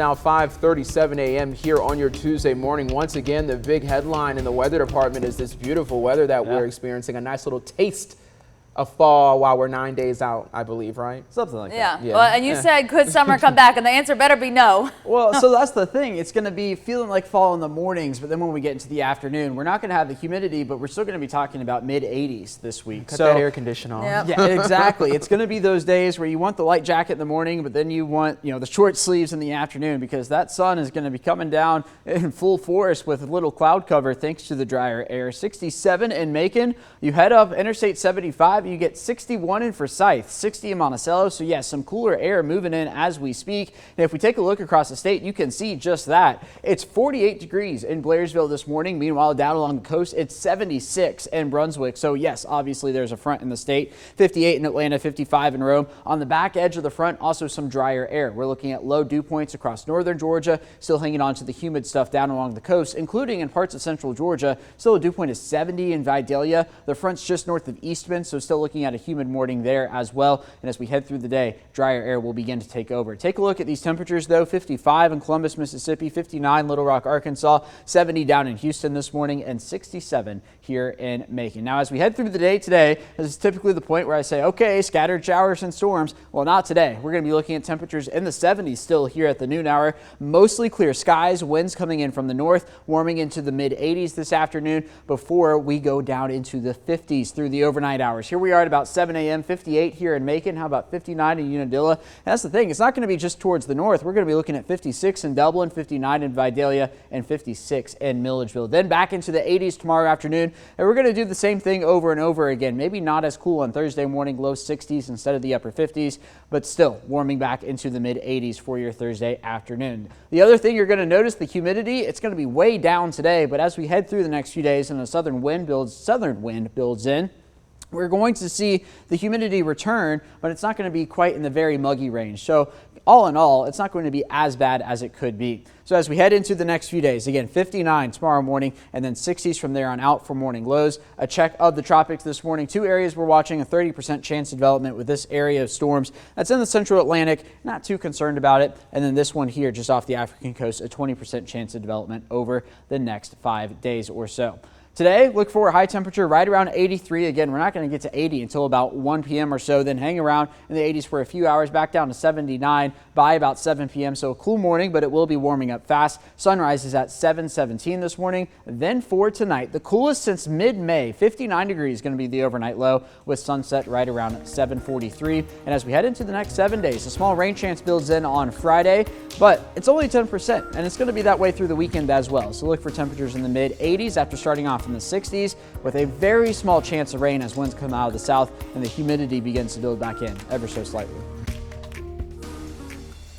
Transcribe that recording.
Now 5:37 a.m. here on your Tuesday morning. Once again, the big headline in the weather department is this beautiful weather that we're experiencing. A nice little taste of fall while we're 9 days out, I believe, right? Something like that. Yeah. Well, and you said, could summer come back? And the answer better be no. Well, so that's the thing. It's going to be feeling like fall in the mornings, but then when we get into the afternoon, we're not going to have the humidity, but we're still going to be talking about mid-80s this week. Cut that air conditioner on. Yep. Yeah, exactly. It's going to be those days where you want the light jacket in the morning, but then you want, the short sleeves in the afternoon, because that sun is going to be coming down in full force with a little cloud cover thanks to the drier air. 67 in Macon. You head up Interstate 75, you get 61 in Forsyth, 60 in Monticello. So yes, some cooler air moving in as we speak. And if we take a look across the state, you can see just that. It's 48 degrees in Blairsville this morning. Meanwhile, down along the coast, it's 76 in Brunswick. So yes, obviously there's a front in the state. 58 in Atlanta, 55 in Rome. On the back edge of the front, also some drier air. We're looking at low dew points across northern Georgia, still hanging on to the humid stuff down along the coast, including in parts of central Georgia. Still a dew point is 70 in Vidalia. The front's just north of Eastman, so still looking at a humid morning there as well. And as we head through the day, drier air will begin to take over. Take a look at these temperatures though. 55 in Columbus, Mississippi, 59 Little Rock, Arkansas, 70 down in Houston this morning, and 67 here in Macon. Now as we head through the day today, this is typically the point where I say, okay, scattered showers and storms. Well, not today. We're going to be looking at temperatures in the 70s still here at the noon hour. Mostly clear skies, winds coming in from the north, warming into the mid 80s this afternoon before we go down into the 50s through the overnight hours. Here we are at about 7 a.m., 58 here in Macon. How about 59 in Unadilla? And that's the thing. It's not going to be just towards the north. We're going to be looking at 56 in Dublin, 59 in Vidalia, and 56 in Milledgeville. Then back into the 80s tomorrow afternoon. And we're going to do the same thing over and over again. Maybe not as cool on Thursday morning, low 60s instead of the upper 50s, but still warming back into the mid 80s for your Thursday afternoon. The other thing you're going to notice, the humidity, it's going to be way down today, but as we head through the next few days and the southern wind builds in, we're going to see the humidity return, but it's not going to be quite in the very muggy range. So all in all, it's not going to be as bad as it could be. So as we head into the next few days, again, 59 tomorrow morning and then 60s from there on out for morning lows. A check of the tropics this morning. Two areas we're watching, a 30% chance of development with this area of storms. That's in the central Atlantic. Not too concerned about it. And then this one here just off the African coast, a 20% chance of development over the next 5 days or so. Today, look for a high temperature right around 83. Again, we're not going to get to 80 until about 1 p.m. or so, then hang around in the 80s for a few hours, back down to 79 by about 7 p.m. So a cool morning, but it will be warming up fast. Sunrise is at 7:17 this morning. Then for tonight, the coolest since mid-May, 59 degrees is going to be the overnight low with sunset right around 7:43. And as we head into the next 7 days, a small rain chance builds in on Friday, but it's only 10%, and it's going to be that way through the weekend as well. So look for temperatures in the mid-80s after starting off in the 60s with a very small chance of rain as winds come out of the south and the humidity begins to build back in ever so slightly.